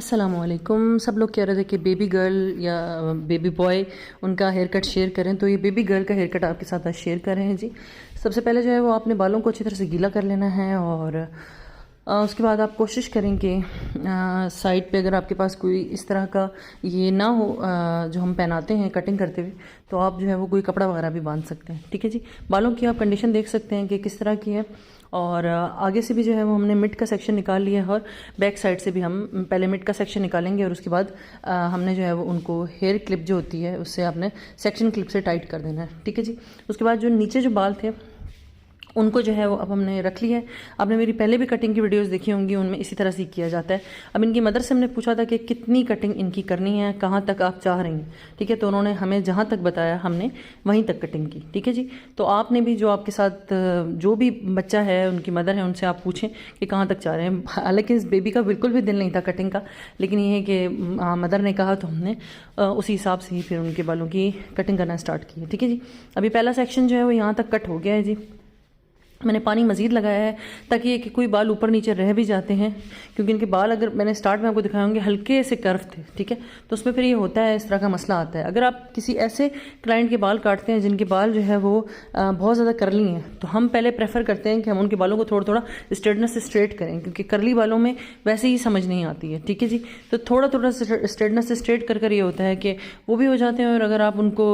अस्सलामुअलैकुम। सब लोग कह रहे थे कि बेबी गर्ल या बेबी बॉय उनका हेयर कट शेयर करें, तो ये बेबी गर्ल का हेयर कट आपके साथ आज शेयर कर रहे हैं जी। सबसे पहले जो है वो आपने बालों को अच्छी तरह से गीला कर लेना है और उसके बाद आप कोशिश करें कि साइड पे अगर आपके पास कोई इस तरह का ये ना हो जो हम पहनाते हैं कटिंग करते हुए, तो आप जो है वो कोई कपड़ा वगैरह भी बांध सकते हैं। ठीक है जी। बालों की आप कंडीशन देख सकते हैं कि किस तरह की है और आगे से भी जो है वो हमने मिड का सेक्शन निकाल लिया है और बैक साइड से भी हम पहले मिड का सेक्शन निकालेंगे और उसके बाद हमने जो है वो उनको हेयर क्लिप जो होती है उससे आपने सेक्शन क्लिप से टाइट कर देना है। ठीक है जी। उसके बाद जो नीचे जो बाल थे उनको जो है वो अब हमने रख लिया है। आपने मेरी पहले भी कटिंग की वीडियोस देखी होंगी, उनमें इसी तरह से किया जाता है। अब इनकी मदर से हमने पूछा था कि कितनी कटिंग इनकी करनी है, कहाँ तक आप चाह रही हैं। ठीक है, तो उन्होंने हमें जहाँ तक बताया हमने वहीं तक कटिंग की। ठीक है जी। तो आपने भी जो आपके साथ जो भी बच्चा है उनकी मदर है उनसे आप पूछें कि कहाँ तक चाह रहे हैं। हालांकि इस बेबी का बिल्कुल भी दिल नहीं था कटिंग का, लेकिन ये है कि मदर ने कहा तो हमने उसी हिसाब से ही फिर उनके बालों की कटिंग करना स्टार्ट की है। ठीक है जी। अभी पहला सेक्शन जो है वो यहाँ तक कट हो गया है जी। मैंने पानी मज़ीद लगाया है ताकि ये कि कोई बाल ऊपर नीचे रह भी जाते हैं, क्योंकि इनके बाल अगर मैंने स्टार्ट में आपको दिखाए होंगे हल्के से कर्व थे। ठीक है, तो उसमें फिर ये होता है, इस तरह का मसला आता है। अगर आप किसी ऐसे क्लाइंट के बाल काटते हैं जिनके बाल जो है वो बहुत ज़्यादा करली हैं, तो हम पहले प्रेफर करते हैं कि हम उनके बालों को थोड़ा थोड़ा स्ट्रेटनेस से स्ट्रेट करें, क्योंकि करली बालों में वैसे ही समझ नहीं आती है। ठीक है जी। तो थोड़ा थोड़ा स्ट्रेटनेस से स्ट्रेट कर ये होता है कि वो भी हो जाते हैं और अगर आप उनको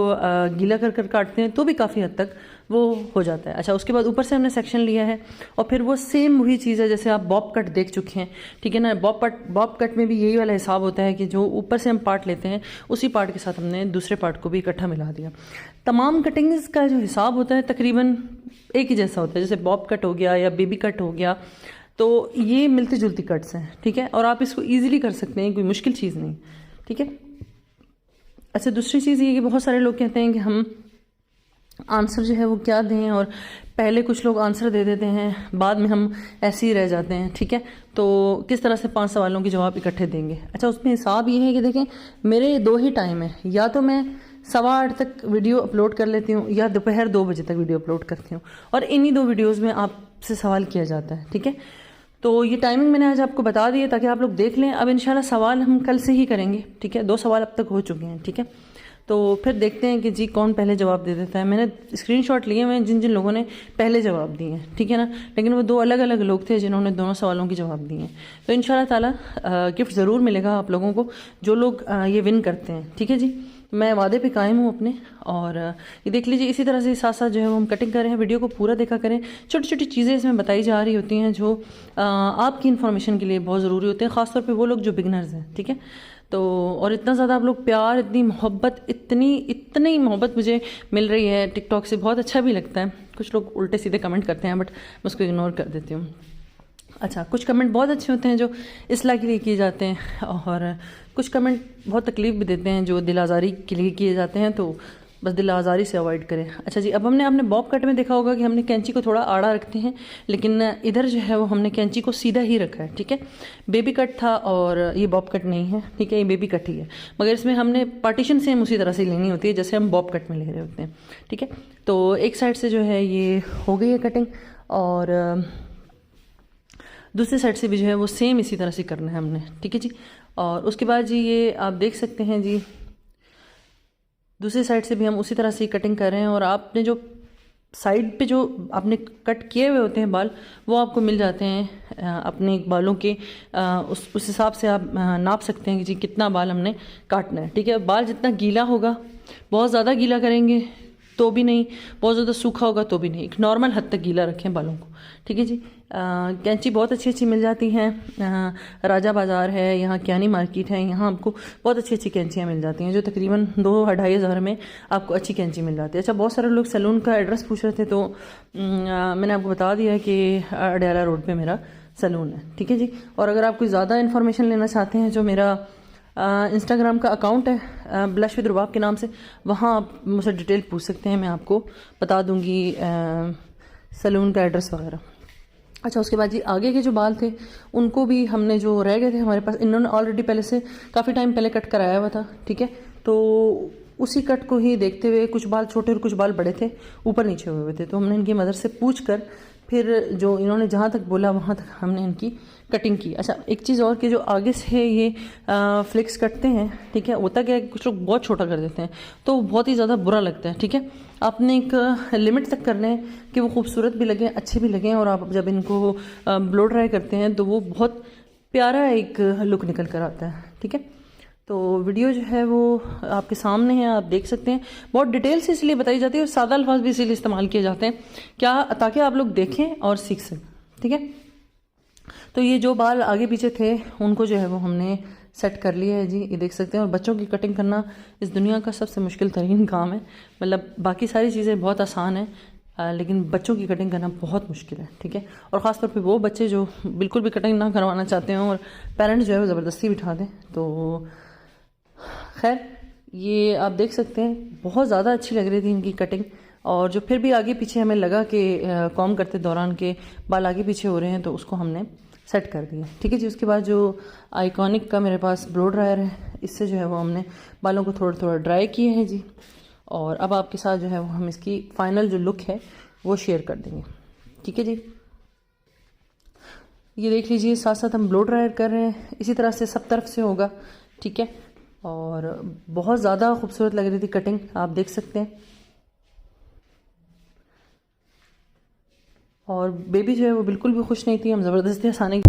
गीला कर काटते हैं तो भी काफ़ी हद तक वो हो जाता है। अच्छा, उसके बाद ऊपर से हमने सेक्शन लिया है और फिर वो सेम वही चीज़ है जैसे आप बॉब कट देख चुके हैं। ठीक है ना। बॉब कट में भी यही वाला हिसाब होता है कि जो ऊपर से हम पार्ट लेते हैं उसी पार्ट के साथ हमने दूसरे पार्ट को भी इकट्ठा मिला दिया। तमाम कटिंग्स का जो हिसाब होता है तकरीबन एक ही जैसा होता है। जैसे बॉब कट हो गया या बेबी कट हो गया, तो ये मिलती जुलती कट्स हैं। ठीक है, और आप इसको ईजिली कर सकते हैं, कोई मुश्किल चीज़ नहीं। ठीक है। अच्छा, दूसरी चीज़ ये कि बहुत सारे लोग कहते हैं कि हम आंसर जो है वो क्या दें, और पहले कुछ लोग आंसर दे देते हैं, बाद में हम ऐसे ही रह जाते हैं। ठीक है, तो किस तरह से 5 सवालों के जवाब इकट्ठे देंगे। अच्छा, उसमें हिसाब ये है कि देखें, मेरे 2 ही टाइम है, या तो मैं 8:15 तक वीडियो अपलोड कर लेती हूँ या दोपहर 2 बजे तक वीडियो अपलोड करती हूँ, और इन्हीं 2 वीडियोज़ में आपसे सवाल किया जाता है। ठीक है, तो ये टाइमिंग मैंने आज आपको बता दी है ताकि आप लोग देख लें। अब इंशाल्लाह सवाल हम कल से ही करेंगे। ठीक है, 2 सवाल अब तक हो चुके हैं। ठीक है, तो फिर देखते हैं कि जी कौन पहले जवाब दे देता है। मैंने स्क्रीनशॉट लिए हुए हैं जिन जिन लोगों ने पहले जवाब दिए हैं। ठीक है ना, लेकिन वो 2 अलग अलग लोग थे जिन्होंने दोनों सवालों के जवाब दिए हैं। तो इंशाल्लाह ताला गिफ्ट ज़रूर मिलेगा आप लोगों को जो लोग ये विन करते हैं। ठीक है जी। मैं वादे पे कायम हूँ अपने, और ये देख लीजिए इसी तरह से साथ साथ जो है वो हम कटिंग कर रहे हैं। वीडियो को पूरा देखा करें, छोटी छोटी चीज़ें इसमें बताई जा रही होती हैं जो आपकी इन्फॉर्मेशन के लिए बहुत ज़रूरी होते हैं, ख़ासतौर पे वो लोग जो बिगनर्स हैं। ठीक है, तो और इतना ज़्यादा आप लोग प्यार, इतनी मोहब्बत, इतनी मोहब्बत मुझे मिल रही है टिकटॉक से, बहुत अच्छा भी लगता है। कुछ लोग उल्टे सीधे कमेंट करते हैं बट मैं उसको इग्नोर कर देती हूँ। अच्छा, कुछ कमेंट बहुत अच्छे होते हैं जो इस्लाह के लिए किए जाते हैं, और कुछ कमेंट बहुत तकलीफ भी देते हैं जो दिल आज़ारी के लिए किए जाते हैं, तो बस दिल आज़ारी से अवॉइड करें। अच्छा जी, अब हमने आपने बॉब कट में देखा होगा कि हमने कैंची को थोड़ा आड़ा रखते हैं, लेकिन इधर जो है वो हमने कैंची को सीधा ही रखा है। ठीक है, बेबी कट था और ये बॉब कट नहीं है। ठीक है, ये बेबी कट ही है, मगर इसमें हमने पार्टीशन सेम उसी तरह से लेनी होती है जैसे हम बॉब कट में ले रहे होते हैं। ठीक है, तो एक साइड से जो है ये हो गई है कटिंग, और दूसरी साइड से भी जो है वो सेम इसी तरह से करना है हमने। ठीक है जी। और उसके बाद जी ये आप देख सकते हैं जी, दूसरी साइड से भी हम उसी तरह से कटिंग कर रहे हैं, और आपने जो साइड पे जो आपने कट किए हुए होते हैं बाल, वो आपको मिल जाते हैं अपने बालों के उस हिसाब से आप नाप सकते हैं कि जी कितना बाल हमने काटना है। ठीक है, बाल जितना गीला होगा, बहुत ज़्यादा गीला करेंगे तो भी नहीं, बहुत ज़्यादा सूखा होगा तो भी नहीं, एक नॉर्मल हद तक गीला रखें बालों को। ठीक है जी। कैंची बहुत अच्छी अच्छी मिल जाती हैं, राजा बाज़ार है, यहाँ क्यानी मार्केट है, यहाँ आपको बहुत अच्छी अच्छी कैंचियाँ मिल जाती हैं जो तकरीबन 2-2.5 हज़ार में आपको अच्छी कैंची मिल जाती है। अच्छा, बहुत सारे लोग सैलून का एड्रेस पूछ रहे थे, तो मैंने आपको बता दिया कि अडयाला रोड पे मेरा सैलून है। ठीक है जी। और अगर आप कोई ज़्यादा इन्फॉर्मेशन लेना चाहते हैं, जो मेरा इंस्टाग्राम का अकाउंट है ब्लश विद रुबाब के नाम से, वहाँ आप मुझसे डिटेल पूछ सकते हैं, मैं आपको बता दूँगी सैलून का एड्रेस वगैरह। अच्छा, उसके बाद जी आगे के जो बाल थे उनको भी हमने जो रह गए थे हमारे पास, इन्होंने ऑलरेडी पहले से काफ़ी टाइम पहले कट कराया हुआ था। ठीक है, तो उसी कट को ही देखते हुए कुछ बाल छोटे और कुछ बाल बड़े थे, ऊपर नीचे हुए थे, तो हमने इनकी मदर से पूछ कर फिर जो इन्होंने जहाँ तक बोला वहाँ तक हमने इनकी कटिंग की। अच्छा, एक चीज़ और कि जो आगे से ये फ्लिक्स कटते हैं, ठीक है, होता क्या है कि कुछ लोग बहुत छोटा कर देते हैं तो बहुत ही ज़्यादा बुरा लगता है। ठीक है, आपने एक लिमिट तक करना है कि वो खूबसूरत भी लगें, अच्छे भी लगें, और आप जब इनको ब्लो ड्राई करते हैं तो वो बहुत प्यारा एक लुक निकल कर आता है। ठीक है, तो वीडियो जो है वो आपके सामने है, आप देख सकते हैं। बहुत डिटेल से इसलिए बताई जाती है और सादा अल्फाज भी इसीलिए इस्तेमाल किए जाते हैं क्या, ताकि आप लोग देखें और सीख सकें। ठीक है, तो ये जो बाल आगे पीछे थे उनको जो है वो हमने सेट कर लिया है जी, ये देख सकते हैं। और बच्चों की कटिंग करना इस दुनिया का सबसे मुश्किल तरीन काम है। मतलब बाकी सारी चीज़ें बहुत आसान है, लेकिन बच्चों की कटिंग करना बहुत मुश्किल है। ठीक है, और ख़ासतौर पे वो बच्चे जो बिल्कुल भी कटिंग ना करवाना चाहते हैं और पेरेंट्स जो है वो ज़बरदस्ती बिठा दें। तो खैर, ये आप देख सकते हैं बहुत ज़्यादा अच्छी लग रही थी इनकी कटिंग। और जो फिर भी आगे पीछे हमें लगा कि कॉम करते दौरान के बाल आगे पीछे हो रहे हैं, तो उसको हमने सेट कर दिया। ठीक है जी, उसके बाद जो आइकॉनिक का मेरे पास ब्लो ड्रायर है, इससे जो है वो हमने बालों को थोड़ा थोड़ा ड्राई किए हैं जी। और अब आपके साथ जो है वो हम इसकी फाइनल जो लुक है वो शेयर कर देंगे। ठीक है जी, ये देख लीजिए, साथ साथ हम ब्लो ड्रायर कर रहे हैं, इसी तरह से सब तरफ से होगा। ठीक है, और बहुत ज़्यादा खूबसूरत लग रही थी कटिंग, आप देख सकते हैं। और बेबी जो है वो बिल्कुल भी खुश नहीं थी, हम ज़बरदस्ती हंसाने